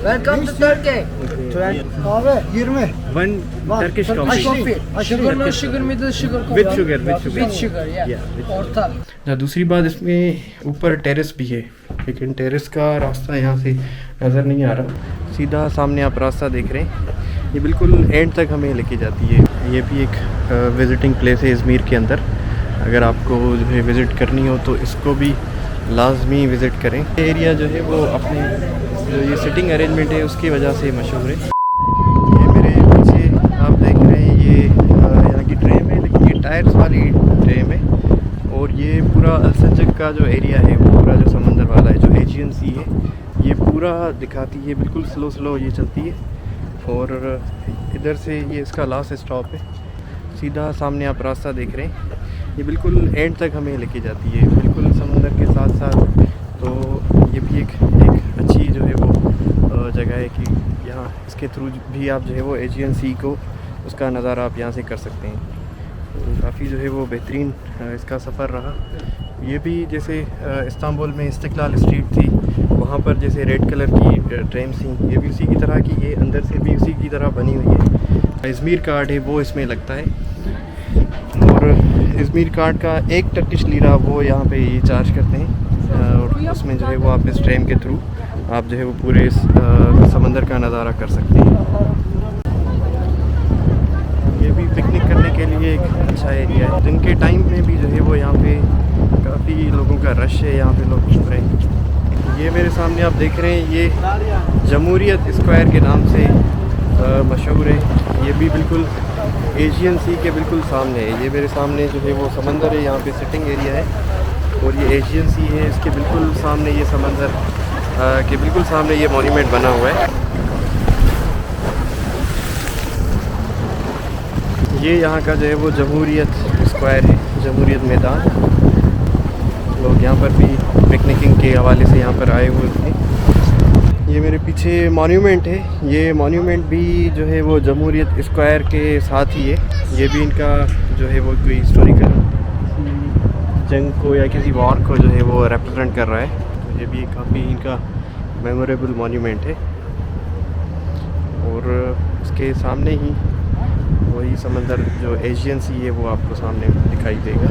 Welcome to Turkey. Kahve 20. One Turkish coffee. Sugar, no sugar, middle sugar, coffee. With sugar, with sugar. With sugar, yeah. Orta. ना दूसरी बात इसमें ऊपर terrace भी है, लेकिन टेरेस का रास्ता यहाँ से नज़र नहीं आ रहा। सीधा सामने आप रास्ता देख रहे हैं, ये बिल्कुल एंड तक हमें लेके जाती है। ये भी एक विज़िटिंग प्लेस है इज़मीर के अंदर। अगर आपको जो है विज़िट करनी हो तो इसको भी लाजमी विज़िट करें। ये एरिया जो है वो अपने जो ये सिटिंग अरेंजमेंट है उसकी वजह से मशहूर है। ये मेरे पीछे आप देख रहे हैं, ये यहाँ की ट्रेन है, लेकिन ये टायर्स वाली ट्रेन है। और ये पूरा अलसंजक का जो एरिया है, वो पूरा जो समंदर वाला है, जो एजियन सी है, ये पूरा दिखाती है। बिल्कुल स्लो स्लो ये चलती है। और इधर से ये इसका लास्ट स्टॉप है। सीधा सामने आप रास्ता देख रहे हैं, ये बिल्कुल एंड तक हमें लेके जाती है, बिल्कुल समंदर के साथ साथ। तो ये भी एक अच्छी जो है वो जगह है कि यहाँ इसके थ्रू भी आप जो है वो एजियन सी को उसका नज़ारा आप यहाँ से कर सकते हैं। तो काफ़ी जो है वो बेहतरीन इसका सफ़र रहा। ये भी जैसे इस्तांबुल में इस्तिकलाल स्ट्रीट थी, वहाँ पर जैसे रेड कलर की ट्रेन थी, ये भी उसी की तरह की, ये अंदर से भी उसी की तरह बनी हुई है। इज़मीर कार्ड है वो इसमें लगता है, और इज़मीर कार्ड का 1 टर्किश लीरा वो यहाँ पे ये चार्ज करते हैं। और उसमें जो है वो आप इस ट्रेन के थ्रू आप जो है वो पूरे इस समंदर का नज़ारा कर सकते हैं। ये भी पिकनिक करने के लिए एक अच्छा एरिया है। दिन के टाइम में भी जो है वो यहाँ पे काफ़ी लोगों का रश है, यहाँ पे लोग घूम रहे हैं। ये मेरे सामने आप देख रहे हैं, ये जमहूरियत स्क्वायर के नाम से मशहूर है। ये भी बिल्कुल एशियन सी के बिल्कुल सामने है। ये मेरे सामने जो है वो समंदर है, यहाँ पे सिटिंग एरिया है, और ये एशियन सी है। इसके बिल्कुल सामने ये समंदर के बिल्कुल सामने ये मॉन्यूमेंट बना हुआ है। ये यहाँ का जो है वो जमहूरियत स्क्वायर है, जमहूरियत मैदान। लोग यहाँ पर भी पिकनिकिंग के हवाले से यहाँ पर आए हुए थे। ये मेरे पीछे मॉन्यूमेंट है, ये मॉन्यूमेंट भी जो है वो जमहूरियत स्क्वायर के साथ ही है। ये भी इनका जो है वो कोई हिस्टोरिकल जंग को या किसी वॉर को जो है वो रिप्रेजेंट कर रहा है। तो ये भी काफ़ी इनका मेमोरेबल मॉन्यूमेंट है। और इसके सामने ही वही समंदर जो एशियन सी है वो आपको सामने दिखाई देगा।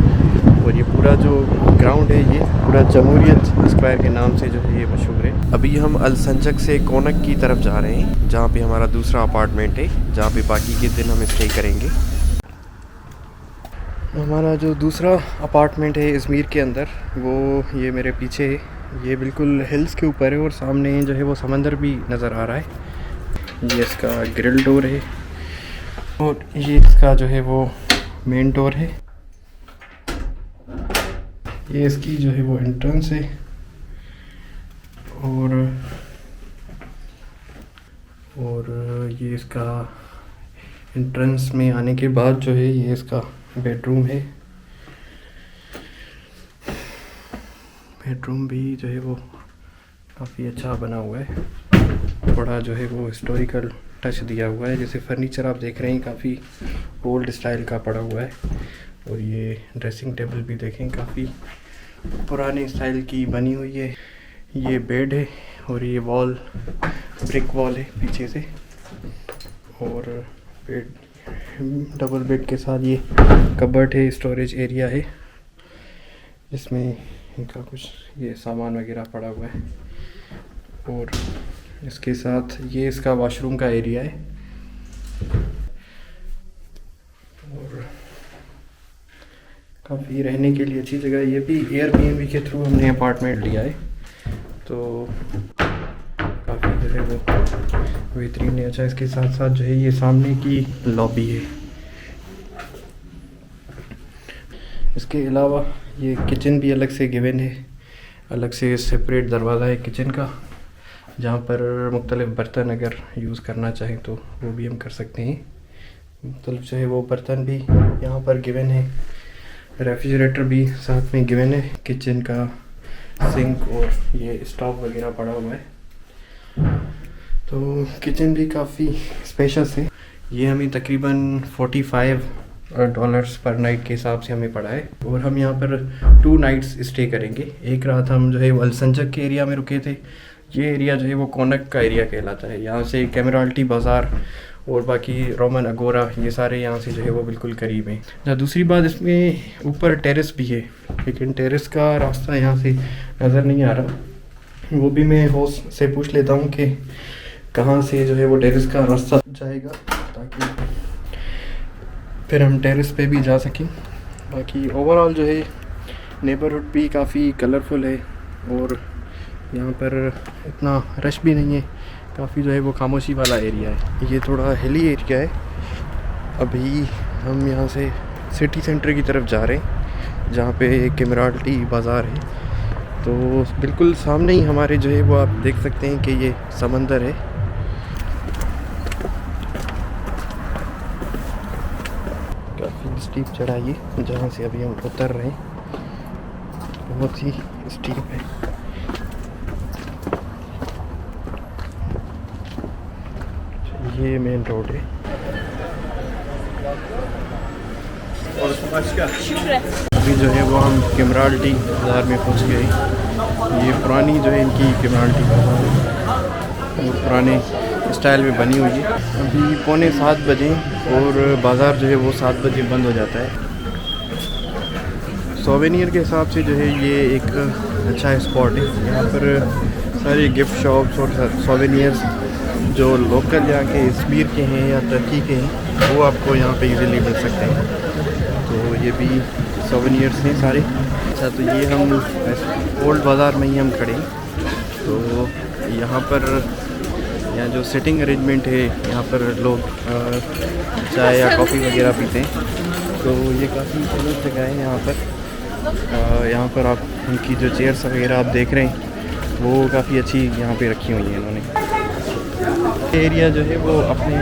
और ये पूरा जो ग्राउंड है, ये पूरा जमहूरियत स्क्वायर के नाम से जो है ये मशहूर है। अभी हम अलसंजक से कोनक की तरफ जा रहे हैं, जहाँ पे हमारा दूसरा अपार्टमेंट है, जहाँ पे बाकी के दिन हम स्टे करेंगे। हमारा जो दूसरा अपार्टमेंट है इज़मीर के अंदर, वो ये मेरे पीछे है। ये बिल्कुल हिल्स के ऊपर है, और सामने जो है वो समंदर भी नज़र आ रहा है। ये इसका ग्रिल डोर है, और ये इसका जो है वो मेन डोर है। ये इसकी जो है वो एंट्रेंस है। और ये इसका एंट्रेंस में आने के बाद जो है ये इसका बेडरूम है। बेडरूम भी जो है वो काफ़ी अच्छा बना हुआ है, थोड़ा जो है वो हिस्टोरिकल टच दिया हुआ है। जैसे फर्नीचर आप देख रहे हैं काफ़ी ओल्ड स्टाइल का पड़ा हुआ है। और ये ड्रेसिंग टेबल भी देखें, काफ़ी पुराने स्टाइल की बनी हुई है। ये बेड है, और ये वॉल ब्रिक वॉल है पीछे से। और बेड, डबल बेड के साथ ये कबर्ड है, स्टोरेज एरिया है, जिसमें इनका कुछ ये सामान वगैरह पड़ा हुआ है। और इसके साथ ये इसका वॉशरूम का एरिया है। और काफ़ी रहने के लिए अच्छी जगह है। ये भी एयरबीएनबी के थ्रू हमने अपार्टमेंट लिया है, तो काफ़ी जो है वो बेहतरीन है। अच्छा, इसके साथ साथ जो है ये सामने की लॉबी है। इसके अलावा ये किचन भी अलग से गिवन है, अलग से सेपरेट दरवाज़ा है किचन का, जहाँ पर मुख्तलिफ़ बर्तन अगर यूज़ करना चाहें तो वो भी हम कर सकते हैं। मुख्तलिफ़ जो है वो बर्तन भी यहाँ पर गिवन है। रेफ्रिजरेटर भी साथ में गिवन है, किचन का सिंक और ये स्टोव वगैरह पड़ा हुआ है। तो किचन भी काफ़ी स्पेशियस है। ये हमें तकरीबन $45 पर नाइट के हिसाब से हमें पड़ा है। और हम यहाँ पर 2 नाइट्स स्टे करेंगे। एक रात हम जो है वो अलसंजक के एरिया में रुके थे, ये एरिया जो है वो कोनक का एरिया कहलाता है। यहाँ से कैमराल्टी बाज़ार और बाकी रोमन अगोरा ये सारे यहाँ से जो है वो बिल्कुल करीब हैं। ना दूसरी बात, इसमें ऊपर टेरेस भी है, लेकिन टेरेस का रास्ता यहाँ से नज़र नहीं आ रहा। वो भी मैं होस्ट से पूछ लेता हूँ कि कहाँ से जो है वो टेरेस का रास्ता जाएगा, ताकि फिर हम टेरेस पे भी जा सकें। बाकी ओवरऑल जो है नेबरहुड भी काफ़ी कलरफुल है और यहाँ पर इतना रश भी नहीं है, काफ़ी जो है वो खामोशी वाला एरिया है। ये थोड़ा हिली एरिया है। अभी हम यहाँ से सिटी सेंटर की तरफ जा रहे हैं, जहाँ पे कैमराल्टी बाज़ार है। तो बिल्कुल सामने ही हमारे जो है वो आप देख सकते हैं कि ये समंदर है। काफ़ी स्टीप चढ़ाई है जहाँ से अभी हम उतर रहे हैं, बहुत ही स्टीप है। ये मेन रोड है। अभी जो है वो हम कैमराल्टी बाज़ार में पहुंच गए। ये पुरानी जो है इनकी कैमराल्टी बाज़ार है, और पुराने स्टाइल में बनी हुई है। अभी 6:45 बजे और बाज़ार जो है वो 7 बजे बंद हो जाता है। सोवेनियर के हिसाब से जो है ये एक अच्छा स्पॉट है। यहाँ पर सारे गिफ्ट शॉप्स और सोवेनियर्स जो लोकल यहाँ के इस्मीर के हैं या तुर्की के हैं वो आपको यहाँ पे इजीली मिल सकते हैं। तो ये भी सोवेनियर्स हैं सारे। अच्छा, तो ये हम ओल्ड बाज़ार में ही हम खड़े हैं। तो यहाँ पर यहाँ जो सिटिंग अरेंजमेंट है, यहाँ पर लोग चाय या कॉफ़ी वगैरह पीते हैं। तो ये काफ़ी फेमस जगह है यहाँ पर। यहाँ पर आप उनकी जो चेयर्स वगैरह आप देख रहे हैं वो काफ़ी अच्छी यहाँ पे रखी हुई हैं इन्होंने। एरिया जो है वो अपने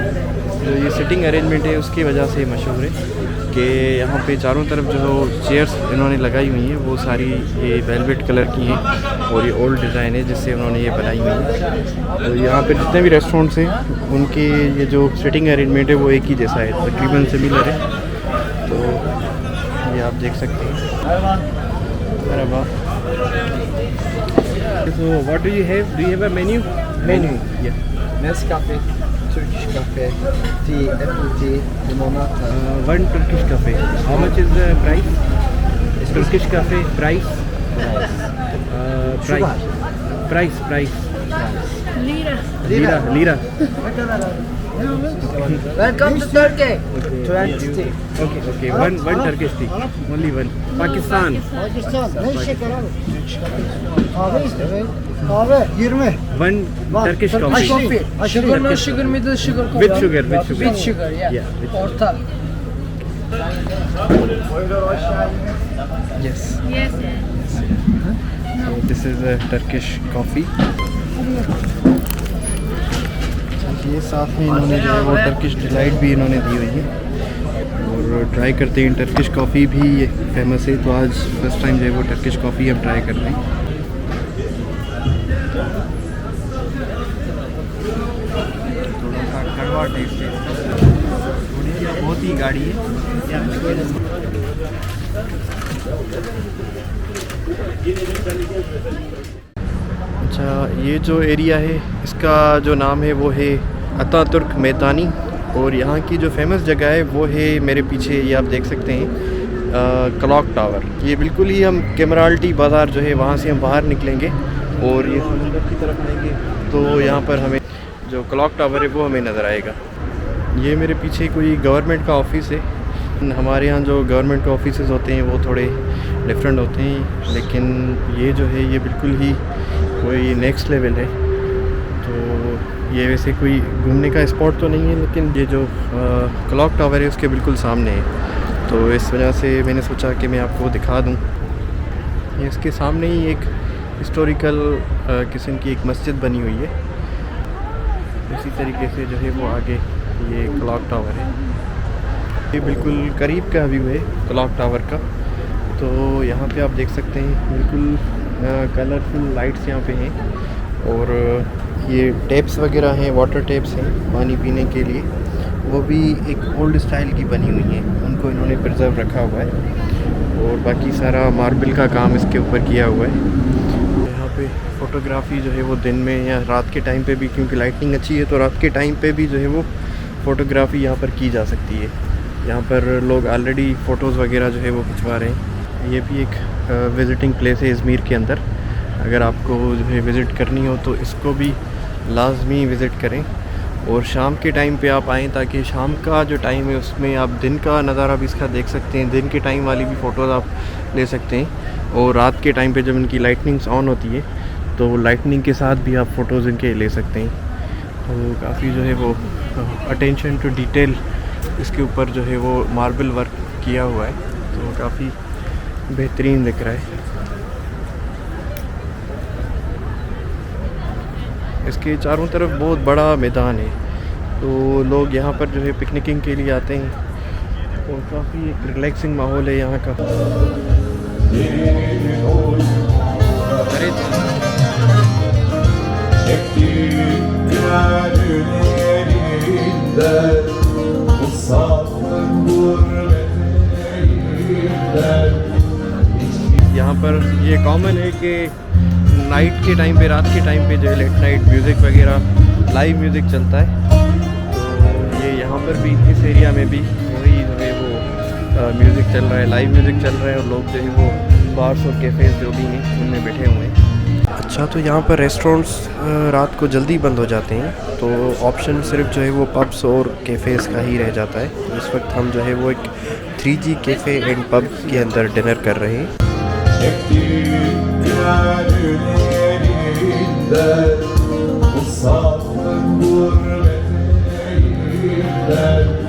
जो ये सिटिंग अरेंजमेंट है उसकी वजह से मशहूर है कि यहाँ पे चारों तरफ जो चेयर्स इन्होंने लगाई हुई हैं वो सारी ये वेलवेट कलर की हैं और ये ओल्ड डिज़ाइन है जिससे उन्होंने ये बनाई हुई है। तो यहाँ पे जितने भी रेस्टोरेंट्स हैं उनके ये जो सिटिंग अरेंजमेंट है वो एक ही जैसा है, तकरीबन सिमिलर है। तो ये आप देख सकते हैं। So what do you have? Do you have a menu? Menu. Yeah. Nescafe, Turkish cafe, tea, apple tea, limonata. One Turkish cafe. How much is the price? Turkish cafe price? Price. Price. Lira. Welcome to Turkey. 20 tea. Okay. One Turkish tea. Only one. Pakistan. Pakistan. Ne şeker abi? Kahve iste. Kahve 20. One Turkish coffee. Coffee. Sugar, no sugar, middle sugar, coffee. With sugar. With sugar, yeah. with Orta. Yes. Yes. So this is a Turkish coffee. ये साथ में इन्होंने जो है वो Turkish delight भी इन्होंने दी हुई है और ट्राई करते हैं। टर्किश कॉफ़ी भी ये फेमस है, तो आज फर्स्ट टाइम जो है वो टर्किश कॉफ़ी हम ट्राई करते हैं। थोड़ा सा कड़वा टेस्ट है, थोड़ी सी बहुत ही गाढ़ी है। अच्छा, ये जो एरिया है इसका जो नाम है वो है अतातुर्क मैदानी, और यहाँ की जो फेमस जगह है वो है मेरे पीछे, ये आप देख सकते हैं, क्लॉक टावर। ये बिल्कुल ही हम कैमराल्टी बाज़ार जो है वहाँ से हम बाहर निकलेंगे और ये समुद्र की तरफ आएंगे तो यहाँ पर हमें जो क्लॉक टावर है वो हमें नज़र आएगा। ये मेरे पीछे कोई गवर्नमेंट का ऑफिस है। हमारे यहाँ जो गवर्नमेंट के ऑफिस होते हैं वो थोड़े डिफरेंट होते हैं, लेकिन ये जो है ये बिल्कुल ही कोई नेक्स्ट लेवल है। तो ये वैसे कोई घूमने का स्पॉट तो नहीं है, लेकिन ये जो क्लॉक टावर है उसके बिल्कुल सामने है, तो इस वजह से मैंने सोचा कि मैं आपको दिखा दूँ। ये इसके सामने ही एक हिस्टोरिकल किस्म की एक मस्जिद बनी हुई है। इसी तरीके से जो है वो आगे ये क्लॉक टावर है। ये बिल्कुल करीब का व्यू है क्लॉक टावर का। तो यहाँ पे आप देख सकते हैं बिल्कुल कलरफुल लाइट्स यहाँ पे हैं, और ये टैप्स वगैरह हैं, वाटर टैप्स हैं पानी पीने के लिए, वो भी एक ओल्ड स्टाइल की बनी हुई हैं, उनको इन्होंने प्रिजर्व रखा हुआ है। और बाकी सारा मार्बल का काम इसके ऊपर किया हुआ है। यहाँ पे फ़ोटोग्राफ़ी जो है वो दिन में या रात के टाइम पे भी, क्योंकि लाइटिंग अच्छी है तो रात के टाइम पे भी जो है वो फ़ोटोग्राफ़ी यहाँ पर की जा सकती है। यहाँ पर लोग ऑलरेडी फ़ोटोज़ वगैरह जो है वो खिंचवा रहे हैं। ये भी एक विज़िटिंग प्लेस है इज़मीर के अंदर। अगर आपको जो है विज़िट करनी हो तो इसको भी लाजमी विज़िट करें और शाम के टाइम पे आप आएँ, ताकि शाम का जो टाइम है उसमें आप दिन का नज़ारा भी इसका देख सकते हैं। दिन के टाइम वाली भी फ़ोटोज़ आप ले सकते हैं और रात के टाइम पे जब इनकी लाइटनिंग्स ऑन होती है तो लाइटनिंग के साथ भी आप फ़ोटोज़ इनके ले सकते हैं। तो काफ़ी जो है वो अटेंशन टू डिटेल इसके ऊपर जो है वो मार्बल वर्क किया हुआ है, तो काफ़ी बेहतरीन दिख रहा है। इसके चारों तरफ बहुत बड़ा मैदान है, तो लोग यहाँ पर जो है पिकनिकिंग के लिए आते हैं और काफ़ी एक रिलैक्सिंग माहौल है यहाँ का। यहाँ पर ये कॉमन है कि नाइट के टाइम पे, रात के टाइम पे जो है लेट नाइट म्यूज़िक वगैरह लाइव म्यूज़िक चलता है। तो ये यहाँ पर भी इस एरिया में भी वही जो है वो म्यूज़िक चल रहा है, लाइव म्यूज़िक चल रहा है और लोग जो है वो बार्स और कैफ़ेज़ जो भी हैं उनमें बैठे हुए हैं। अच्छा, तो यहाँ पर रेस्टोरेंट्स रात को जल्दी बंद हो जाते हैं, तो ऑप्शन सिर्फ जो है वो पब्स और कैफ़ेज़ का ही रह जाता है। इस वक्त हम जो है वो एक 3G कैफ़े एंड पब के अंदर डिनर कर रहे हैं। Uzak gurbete gider